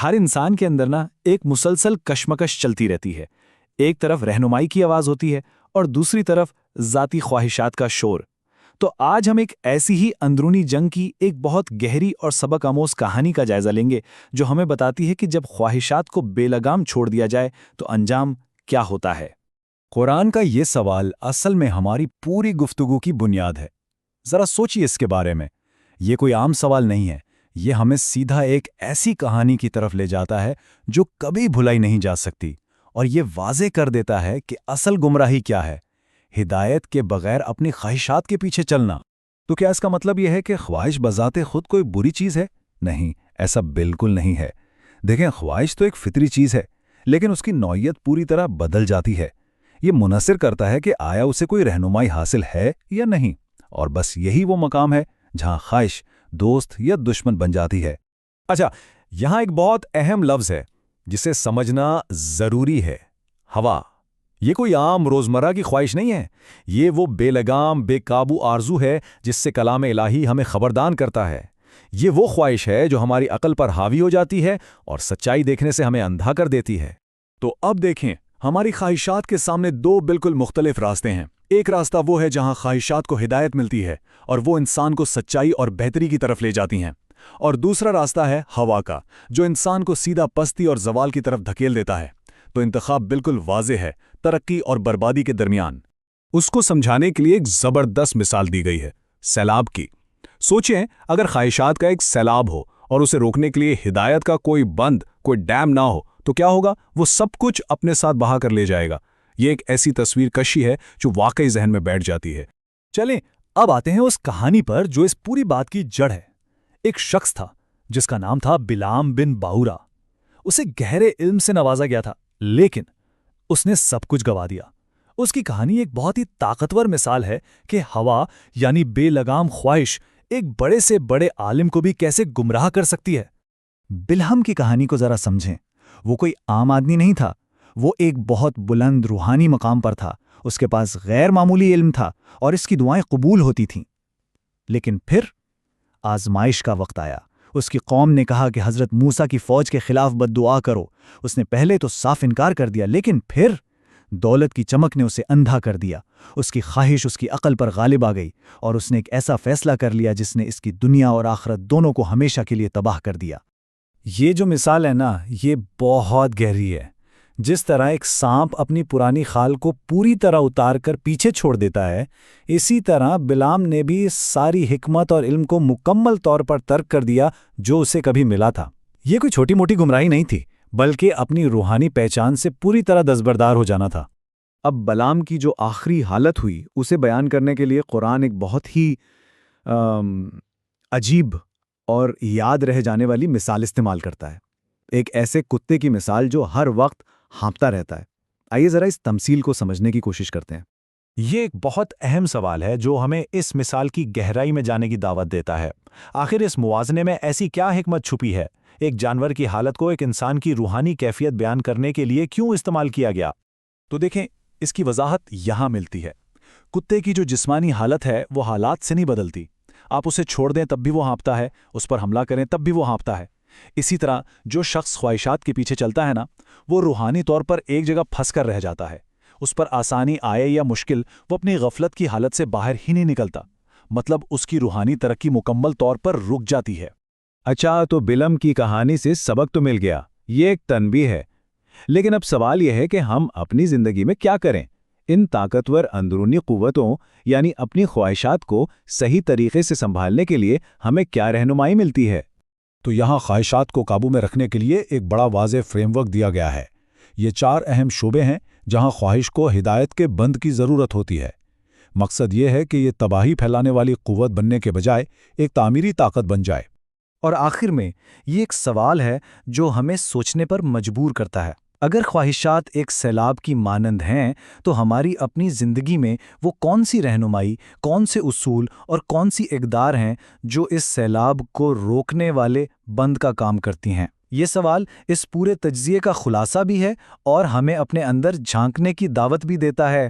ہر انسان کے اندر ایک مسلسل کشمکش چلتی رہتی ہے۔ ایک طرف رہنمائی کی آواز ہوتی ہے اور دوسری طرف ذاتی خواہشات کا شور۔ تو آج ہم ایک ایسی ہی اندرونی جنگ کی ایک بہت گہری اور سبق آموز کہانی کا جائزہ لیں گے، جو ہمیں بتاتی ہے کہ جب خواہشات کو بے لگام چھوڑ دیا جائے تو انجام کیا ہوتا ہے۔ قرآن کا یہ سوال اصل میں ہماری پوری گفتگو کی بنیاد ہے۔ ذرا سوچیے اس کے بارے میں۔ یہ کوئی عام سوال نہیں ہے، یہ ہمیں سیدھا ایک ایسی کہانی کی طرف لے جاتا ہے جو کبھی بھلائی نہیں جا سکتی، اور یہ واضح کر دیتا ہے کہ اصل گمراہی کیا ہے: ہدایت کے بغیر اپنی خواہشات کے پیچھے چلنا۔ تو کیا اس کا مطلب یہ ہے کہ خواہش بذات خود کوئی بری چیز ہے؟ نہیں، ایسا بالکل نہیں ہے۔ دیکھیں، خواہش تو ایک فطری چیز ہے، لیکن اس کی نوعیت پوری طرح بدل جاتی ہے۔ یہ منحصر کرتا ہے کہ آیا اسے کوئی رہنمائی حاصل ہے یا نہیں، اور بس یہی وہ مقام ہے جہاں خواہش دوست یا دشمن بن جاتی ہے۔ اچھا، یہاں ایک بہت اہم لفظ ہے جسے سمجھنا ضروری ہے: ہوا۔ یہ کوئی عام روزمرہ کی خواہش نہیں ہے، یہ وہ بے لگام بے قابو آرزو ہے جس سے کلام الہی ہمیں خبردار کرتا ہے۔ یہ وہ خواہش ہے جو ہماری عقل پر حاوی ہو جاتی ہے اور سچائی دیکھنے سے ہمیں اندھا کر دیتی ہے۔ تو اب دیکھیں، ہماری خواہشات کے سامنے دو بالکل مختلف راستے ہیں۔ ایک راستہ وہ ہے جہاں خواہشات کو ہدایت ملتی ہے اور وہ انسان کو سچائی اور بہتری کی طرف لے جاتی ہیں، اور دوسرا راستہ ہے ہوا کا، جو انسان کو سیدھا پستی اور زوال کی طرف دھکیل دیتا ہے۔ تو انتخاب بالکل واضح ہے، ترقی اور بربادی کے درمیان۔ اس کو سمجھانے کے لیے ایک زبردست مثال دی گئی ہے: سیلاب کی۔ سوچیں، اگر خواہشات کا ایک سیلاب ہو اور اسے روکنے کے لیے ہدایت کا کوئی بند، کوئی ڈیم نہ ہو، تو کیا ہوگا؟ وہ سب کچھ اپنے ساتھ بہا کر لے جائے گا۔ یہ ایک ایسی تصویر کشی ہے جو واقعی ذہن میں بیٹھ جاتی ہے۔ چلیں اب آتے ہیں اس کہانی پر جو اس پوری بات کی جڑ ہے۔ ایک شخص تھا جس کا نام تھا بلعام بن باورا۔ اسے گہرے علم سے نوازا گیا تھا، لیکن اس نے سب کچھ گوا دیا۔ اس کی کہانی ایک بہت ہی طاقتور مثال ہے کہ ہوا یعنی بے لگام خواہش ایک بڑے سے بڑے عالم کو بھی کیسے گمراہ کر سکتی ہے۔ بلعام کی کہانی کو ذرا سمجھیں۔ وہ کوئی عام آدمی نہیں تھا، وہ ایک بہت بلند روحانی مقام پر تھا۔ اس کے پاس غیر معمولی علم تھا اور اس کی دعائیں قبول ہوتی تھیں۔ لیکن پھر آزمائش کا وقت آیا۔ اس کی قوم نے کہا کہ حضرت موسیٰ کی فوج کے خلاف بد دعا کرو۔ اس نے پہلے تو صاف انکار کر دیا، لیکن پھر دولت کی چمک نے اسے اندھا کر دیا۔ اس کی خواہش اس کی عقل پر غالب آ گئی اور اس نے ایک ایسا فیصلہ کر لیا جس نے اس کی دنیا اور آخرت دونوں کو ہمیشہ کے لیے تباہ کر دیا۔ یہ جو مثال ہے یہ بہت گہری ہے۔ جس طرح ایک سانپ اپنی پرانی خال کو پوری طرح اتار کر پیچھے چھوڑ دیتا ہے، اسی طرح بلعام نے بھی ساری حکمت اور علم کو مکمل طور پر ترک کر دیا جو اسے کبھی ملا تھا۔ یہ کوئی چھوٹی موٹی گمراہی نہیں تھی، بلکہ اپنی روحانی پہچان سے پوری طرح دستبردار ہو جانا تھا۔ اب بلعام کی جو آخری حالت ہوئی اسے بیان کرنے کے لیے قرآن ایک بہت ہی عجیب اور یاد رہ جانے والی مثال استعمال کرتا ہے۔ ایک ایسے کتے کی مثال جو ہر وقت ہانپتا رہتا ہے۔ آئیے ذرا اس تمثیل کو سمجھنے کی کوشش کرتے ہیں۔ یہ ایک بہت اہم سوال ہے جو ہمیں اس مثال کی گہرائی میں جانے کی دعوت دیتا ہے۔ آخر اس موازنے میں ایسی کیا حکمت چھپی ہے؟ ایک جانور کی حالت کو ایک انسان کی روحانی کیفیت بیان کرنے کے لیے کیوں استعمال کیا گیا؟ تو دیکھیں، اس کی وضاحت یہاں ملتی ہے۔ کتے کی جو جسمانی حالت ہے وہ حالات سے نہیں بدلتی۔ آپ اسے چھوڑ دیں تب بھی وہ ہانپتا ہے، اس پر حملہ کریں تب بھی وہ ہانپتا ہے۔ اسی طرح جو شخص خواہشات کے پیچھے چلتا ہے وہ روحانی طور پر ایک جگہ پھنس کر رہ جاتا ہے۔ اس پر آسانی آئے یا مشکل، وہ اپنی غفلت کی حالت سے باہر ہی نہیں نکلتا۔ مطلب اس کی روحانی ترقی مکمل طور پر رک جاتی ہے۔ اچھا، تو بلعام کی کہانی سے سبق تو مل گیا، یہ ایک تنبیہ ہے۔ لیکن اب سوال یہ ہے کہ ہم اپنی زندگی میں کیا کریں؟ ان طاقتور اندرونی قوتوں یعنی اپنی خواہشات کو صحیح طریقے سے سنبھالنے کے لیے ہمیں کیا رہنمائی ملتی ہے؟ تو یہاں خواہشات کو قابو میں رکھنے کے لیے ایک بڑا واضح فریم ورک دیا گیا ہے۔ یہ 4 اہم شعبے ہیں جہاں خواہش کو ہدایت کے بند کی ضرورت ہوتی ہے۔ مقصد یہ ہے کہ یہ تباہی پھیلانے والی قوت بننے کے بجائے ایک تعمیری طاقت بن جائے۔ اور آخر میں یہ ایک سوال ہے جو ہمیں سوچنے پر مجبور کرتا ہے۔ اگر خواہشات ایک سیلاب کی مانند ہیں تو ہماری اپنی زندگی میں وہ کون سی رہنمائی، کون سے اصول اور کون سی اقدار ہیں جو اس سیلاب کو روکنے والے بند کا کام کرتی ہیں؟ یہ سوال اس پورے تجزیے کا خلاصہ بھی ہے اور ہمیں اپنے اندر جھانکنے کی دعوت بھی دیتا ہے۔